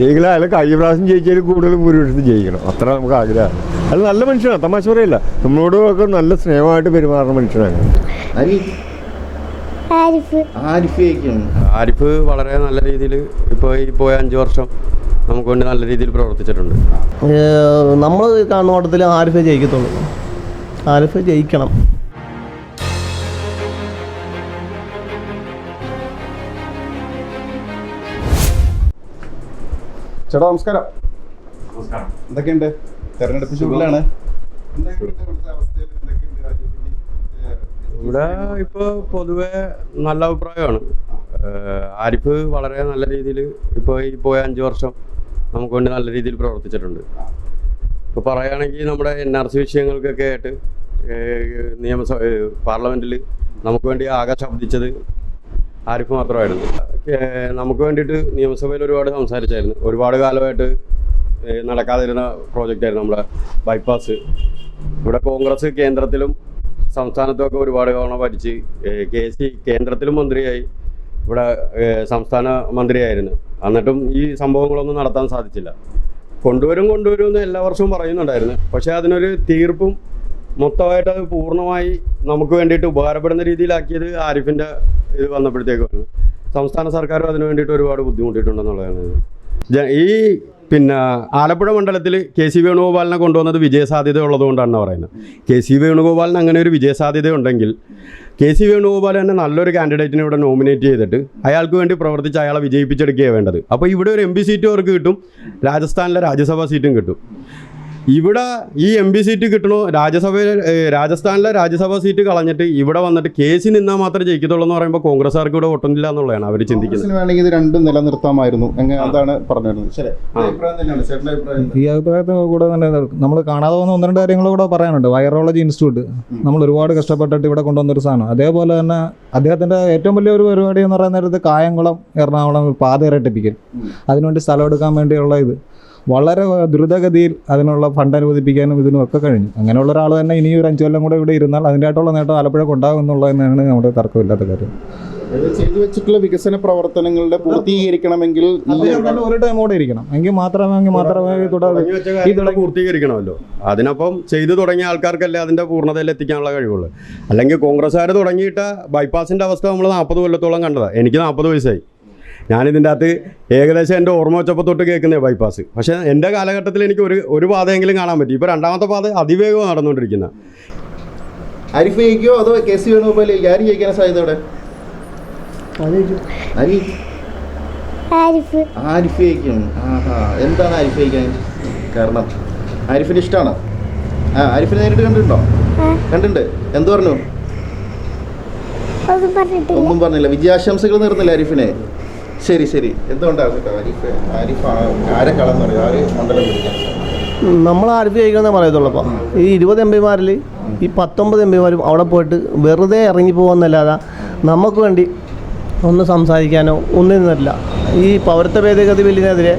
ജയിക്കണം. അയാൾ കഴിഞ്ഞ പ്രാവശ്യം ജയിച്ചതിൽ കൂടുതൽ ഭൂരിപക്ഷത്തിൽ ജയിക്കണം, അത്ര നമുക്ക് ആഗ്രഹമാണ്. അത് നല്ല മനുഷ്യനാണ്, തമാശ പറയില്ല, നമ്മളോടൊക്കെ നല്ല സ്നേഹമായിട്ട് പെരുമാറുന്ന മനുഷ്യനാണ്. ആരിഫ് വളരെ നല്ല രീതിയിൽ ഇപ്പോൾ ഈ പോയ 5 വർഷം നമുക്ക് വേണ്ടി നല്ല രീതിയിൽ പ്രവർത്തിച്ചിട്ടുണ്ട്. നമ്മൾ കാണുന്ന ഓട്ടത്തിൽ ആരിഫേ ജയിക്കത്തുള്ളൂ, ആരിഫ് ജയിക്കണം. ചേട്ടാ നമസ്കാരം. എന്തൊക്കെയുണ്ട്? തെരഞ്ഞെടുപ്പ് ചൂടിലാണ്. ഇവിടെ ഇപ്പോൾ പൊതുവെ നല്ല അഭിപ്രായമാണ്. ആരിഫ് വളരെ നല്ല രീതിയിൽ ഇപ്പോൾ ഈ പോയ 5 വർഷം നമുക്ക് വേണ്ടി നല്ല രീതിയിൽ പ്രവർത്തിച്ചിട്ടുണ്ട്. ഇപ്പോൾ പറയുകയാണെങ്കിൽ നമ്മുടെ NRC വിഷയങ്ങൾക്കൊക്കെ ആയിട്ട് പാർലമെൻറ്റിൽ നമുക്ക് വേണ്ടി ആകെ ശബ്ദിച്ചത് ആരിഫ് മാത്രമായിരുന്നു. നമുക്ക് വേണ്ടിയിട്ട് നിയമസഭയിൽ ഒരുപാട് സംസാരിച്ചായിരുന്നു. ഒരുപാട് കാലമായിട്ട് നടക്കാതിരുന്ന പ്രോജക്റ്റായിരുന്നു നമ്മുടെ ബൈപ്പാസ്. ഇവിടെ കോൺഗ്രസ് കേന്ദ്രത്തിലും സംസ്ഥാനത്തുമൊക്കെ ഒരുപാട് തവണ ഭരിച്ച് KC കേന്ദ്രത്തിലും മന്ത്രിയായി, ഇവിടെ സംസ്ഥാന മന്ത്രിയായിരുന്നു. എന്നിട്ടും ഈ സംഭവങ്ങളൊന്നും നടത്താൻ സാധിച്ചില്ല. കൊണ്ടുവരും എന്ന് എല്ലാ വർഷവും പറയുന്നുണ്ടായിരുന്നു. പക്ഷേ അതിനൊരു തീർപ്പും മൊത്തമായിട്ട് അത് പൂർണ്ണമായി നമുക്ക് വേണ്ടിയിട്ട് ഉപകാരപ്പെടുന്ന രീതിയിലാക്കിയത് ആരിഫിൻ്റെ ഇത് വന്നപ്പോഴത്തേക്കാണ്. സംസ്ഥാന സർക്കാരും അതിനു വേണ്ടിയിട്ട് ഒരുപാട് ബുദ്ധിമുട്ടിയിട്ടുണ്ടെന്നുള്ളതാണ്. ഈ ആലപ്പുഴ മണ്ഡലത്തിൽ KC വേണുഗോപാലിനെ കൊണ്ടുവന്നത് വിജയസാധ്യത ഉള്ളതുകൊണ്ടാണ് പറയുന്നത്. KC വേണുഗോപാലിന് അങ്ങനെ ഒരു വിജയസാധ്യത ഉണ്ടെങ്കിൽ KC വേണുഗോപാൽ തന്നെ നല്ലൊരു കാൻഡിഡേറ്റിനെ ഇവിടെ നോമിനേറ്റ് ചെയ്തിട്ട് അയാൾക്ക് വേണ്ടി പ്രവർത്തിച്ച് അയാളെ വിജയിപ്പിച്ചെടുക്കുകയാണ് വേണ്ടത്. അപ്പോൾ ഇവിടെ ഒരു MP സീറ്റ് അവർക്ക് കിട്ടും, രാജസ്ഥാനിലെ രാജ്യസഭാ സീറ്റും കിട്ടും. ഇവിടെ ഈ MP സീറ്റ് കിട്ടണോ, രാജസ്ഥാനിലെ രാജ്യസഭാ സീറ്റ് കളഞ്ഞിട്ട് ഇവിടെ വന്നിട്ട് KC നിന്നാൽ മാത്രമേ ജയിക്കത്തുള്ളൂ എന്ന് പറയുമ്പോൾ കോൺഗ്രസ്സുകാർക്ക് ഇവിടെ ഒട്ടുന്നില്ല എന്നുള്ളതാണ് അവർ ചിന്തിക്കുന്നത്. വേണമെങ്കിൽ ഇത് രണ്ടും നിലനിർത്താമായിരുന്നു എന്താണ് പറഞ്ഞിരുന്നത്. ഈ അഭിപ്രായത്തിൽ കൂടെ തന്നെ നമ്മൾ കാണാതെ വന്ന 1-2 കാര്യങ്ങൾ കൂടെ പറയാനുണ്ട്. വൈറോളജി ഇൻസ്റ്റിറ്റ്യൂട്ട് നമ്മൾ ഒരുപാട് കഷ്ടപ്പെട്ടിട്ട് ഇവിടെ കൊണ്ടുവന്നൊരു സാധനം. അതേപോലെ തന്നെ അദ്ദേഹത്തിൻ്റെ ഏറ്റവും വലിയൊരു പരിപാടി എന്ന് പറയുന്ന നേരത്ത് കായംകുളം എറണാകുളം പാത ഇരട്ടിപ്പിക്കൽ, അതിനുവേണ്ടി സ്ഥലം എടുക്കാൻ വേണ്ടിയുള്ള ഇത് വളരെ ദ്രുതഗതിയിൽ അതിനുള്ള ഫണ്ട് അനുവദിപ്പിക്കാനും ഇതിനും ഒക്കെ കഴിഞ്ഞു. അങ്ങനെയുള്ള ഒരാൾ തന്നെ ഇനി ഒരു 5 കൊല്ലം കൂടെ ഇവിടെ ഇരുന്നാൽ അതിൻ്റെ ആയിട്ടുള്ള നേട്ടം ആലപ്പുഴക്ക് ഉണ്ടാകും എന്നുള്ളതെന്നാണ് നമ്മുടെ തർക്കമില്ലാത്ത കാര്യം. ചെയ്തു വെച്ചിട്ടുള്ള വികസന പ്രവർത്തനങ്ങളുടെ പൂർത്തീകരിക്കണമെങ്കിൽ ഒരു ടൈം കൂടെ ഇരിക്കണം, എങ്കിൽ മാത്രമേ പൂർത്തീകരിക്കണമല്ലോ. അതിനൊപ്പം ചെയ്തു തുടങ്ങിയ ആൾക്കാർക്കല്ലേ അതിൻ്റെ പൂർണ്ണതയിൽ എത്തിക്കാനുള്ള കഴിവുള്ളൂ. അല്ലെങ്കിൽ കോൺഗ്രസ്സുകാർ തുടങ്ങിയിട്ട് ബൈപ്പാസിൻ്റെ അവസ്ഥ നമ്മൾ 40 കൊല്ലത്തോളം കണ്ടതാണ്. എനിക്ക് 40 വയസ്സായി. ഞാനിതിൻ്റെ അകത്ത് ഏകദേശം എൻ്റെ ഓർമ്മ വെച്ചപ്പോൾ തൊട്ട് കേൾക്കുന്നത് ബൈപ്പാസ്. പക്ഷേ എൻ്റെ കാലഘട്ടത്തിൽ എനിക്ക് ഒരു പാതയെങ്കിലും കാണാൻ പറ്റി. ഇപ്പോൾ 2ാമത്തെ പാത അതിവേഗം നടന്നുകൊണ്ടിരിക്കുന്ന. ആരിഫ് ജയിക്കോ അതോ KC വേണുഗോപാൽ ആര് ജയിക്കാനാ സാധ്യത? ഇവിടെ ആരിഫ് ജയിക്കും. എന്താണ് ആരിഫ് ജയിക്കാൻ കാരണം? ആരിഫിന് ഇഷ്ടമാണ്. ആരിഫിനെ നേരിട്ട് കണ്ടിട്ടുണ്ട്. എന്ത് പറഞ്ഞു? ഒന്നും പറഞ്ഞില്ല. വിജയാശംസകൾ നേർന്നില്ല ആരിഫിനെ. ശരി. എന്തുകൊണ്ടാണ് ആരിഫ് ആരെ കളന്ന് പറയും? ആര് മണ്ഡലം പിടിക്കാൻ? നമ്മൾ ആരിഫ് ജയിക്കണമെന്നേ പറയത്തുള്ളൂ. അപ്പോൾ ഈ 20 MP-മാരിൽ ഈ 19 MP-മാരും അവിടെ പോയിട്ട് വെറുതെ ഇറങ്ങി പോകുന്നല്ലാതെ നമുക്ക് വേണ്ടി ഒന്ന് സംസാരിക്കാനോ ഒന്നും നിന്നില്ല. ഈ പൗരത്വ ഭേദഗതി ബില്ലിനെതിരെ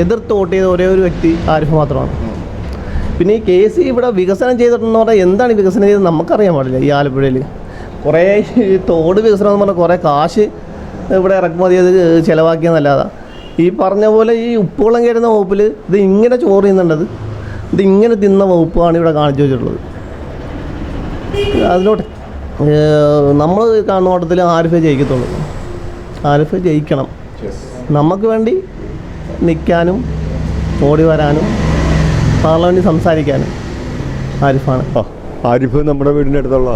എതിർത്ത് വോട്ട് ചെയ്ത ഒരേ ഒരു വ്യക്തി ആരിഫ് മാത്രമാണ്. പിന്നെ ഈ KC ഇവിടെ വികസനം ചെയ്തിട്ടെന്ന് പറഞ്ഞാൽ എന്താണ് ഈ വികസനം ചെയ്തത് നമുക്കറിയാൻ പാടില്ല. ഈ ആലപ്പുഴയിൽ കുറേ തോട് വികസനം എന്ന് പറഞ്ഞാൽ കുറേ കാശ് ഇവിടെ ഇറക്കുമതി ചെയ്ത് ചിലവാക്കിയെന്നല്ലാതെ ഈ പറഞ്ഞ പോലെ ഈ ഉപ്പുവെള്ളം കയറുന്ന വകുപ്പിൽ ഇത് ഇങ്ങനെ ചോറ് തിന്നേണ്ടത് ഇത് ഇങ്ങനെ തിന്ന വകുപ്പാണ് ഇവിടെ കാണിച്ചു വെച്ചിട്ടുള്ളത്. അതിനോട്ട് നമ്മൾ കാണുന്ന ഓട്ടത്തിൽ ആരിഫേ ജയിക്കത്തുള്ളൂ, ആരിഫ് ജയിക്കണം. നമുക്ക് വേണ്ടി നിൽക്കാനും ഓടി വരാനും പാർലമെൻറ്റിൽ സംസാരിക്കാനും ആരിഫാണ്. ആരിഫ് നമ്മുടെ വീടിൻ്റെ അടുത്തുള്ള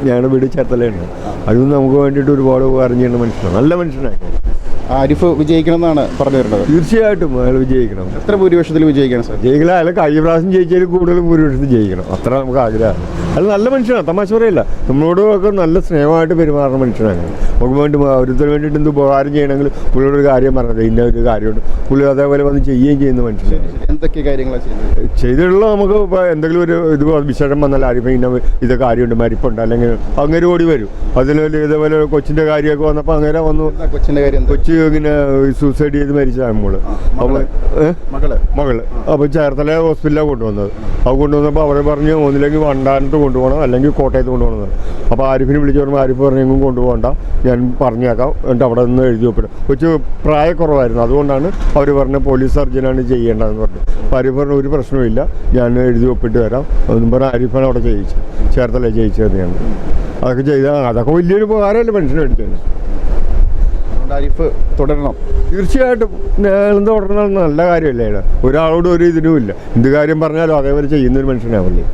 ഞങ്ങളുടെ വീട് ചേർത്തലയാണ്. അതിന് നമുക്ക് വേണ്ടിയിട്ട് ഒരുപാട് ഉപകാരം ചെയ്യുന്ന മനുഷ്യനാണ്, നല്ല മനുഷ്യനാണ്. ആരിഫ് വിജയിക്കണം എന്നാണ് പറഞ്ഞു വരുന്നത്. തീർച്ചയായിട്ടും അയാൾ വിജയിക്കണം. എത്ര ഭൂരിപക്ഷത്തിൽ വിജയിക്കണം സാർ? ജയിക്കണം. അയാൾ കഴിഞ്ഞ പ്രാവശ്യം ജയിച്ചതിൽ കൂടുതൽ ഭൂരിപക്ഷത്തിൽ ജയിക്കണം, അത്ര നമുക്ക് ആഗ്രഹമാണ്. അത് നല്ല മനുഷ്യനാണ്, തമാശ പറയില്ല, നമ്മളോടൊക്കെ നല്ല സ്നേഹമായിട്ട് പെരുമാറുന്ന മനുഷ്യനാണ്. നമുക്ക് വേണ്ടി ഓരോരുത്തർക്ക് വേണ്ടിയിട്ട് എന്ത് ഉപകാരം ചെയ്യണമെങ്കിൽ പുള്ളിയോടൊരു കാര്യം പറഞ്ഞത് ഇന്ന ഒരു കാര്യമുണ്ട് പുള്ളി അതേപോലെ വന്ന് ചെയ്യുകയും ചെയ്യുന്ന മനുഷ്യനാണ്. എന്തൊക്കെ കാര്യങ്ങളാണ് ചെയ്യുന്നത്? ചെയ്തിട്ടുള്ള നമുക്ക് ഇപ്പോൾ എന്തെങ്കിലും ഒരു ഇത് വിശേഷം വന്നാൽ ആരും ഇന്ന ഇത് കാര്യമുണ്ട് മരിപ്പുണ്ട് അല്ലെങ്കിൽ അങ്ങനെ ഓടി വരും. അതിൽ ഇതേപോലെ കൊച്ചിൻ്റെ കാര്യമൊക്കെ വന്നപ്പോൾ അങ്ങനെ വന്നു. കൊച്ചിൻ്റെ കാര്യം കൊച്ചി ഇങ്ങനെ സൂസൈഡ് ചെയ്ത് മരിച്ചതാണ് മോള്. അപ്പോൾ മകള് അപ്പോൾ ചേർത്തല ഹോസ്പിറ്റലിലാണ് കൊണ്ടുവന്നത്. അത് കൊണ്ടുവന്നപ്പോൾ അവരെ പറഞ്ഞ് ഒന്നില്ലെങ്കിൽ വണ്ടാനത്ത് കൊണ്ടുപോകണം അല്ലെങ്കിൽ കോട്ടയത്ത് കൊണ്ടുപോകണം. അപ്പോൾ ആരിഫിനെ വിളിച്ച് പറയുമ്പോൾ ആരിഫ് പറഞ്ഞെങ്കിലും കൊണ്ടുപോകണ്ട, ഞാൻ പറഞ്ഞേക്കാം, എന്നിട്ട് അവിടെ നിന്ന് എഴുതി ഒപ്പിടും. കൊച്ചു പ്രായക്കുറവായിരുന്നു, അതുകൊണ്ടാണ് അവർ പറഞ്ഞ പോലീസ് സർജനാണ് ചെയ്യേണ്ടതെന്ന് പറഞ്ഞു. അപ്പോൾ ആരിഫ് പറഞ്ഞ ഒരു പ്രശ്നവുമില്ല, ഞാൻ എഴുതി ഒപ്പിട്ട് വരാം എന്നും പറഞ്ഞാൽ ആരിഫാണ് അവിടെ ചെയ്യിച്ചു, ചേർത്തല ചെയ്യിച്ചു തന്നെയാണ്. അതൊക്കെ ചെയ്താൽ അതൊക്കെ വലിയൊരു ഉപകാരമല്ലേ മനുഷ്യനെ മേടിക്കാൻ. ആരിഫ് തുടരണം. തീർച്ചയായിട്ടും എന്താ തുടരണം, നല്ല കാര്യമല്ലേ. ഒരാളോട് ഒരു ഇതിനുമില്ല, എന്ത് കാര്യം പറഞ്ഞാലും അതേപോലെ ചെയ്യുന്നൊരു മനുഷ്യനാവില്ലേ.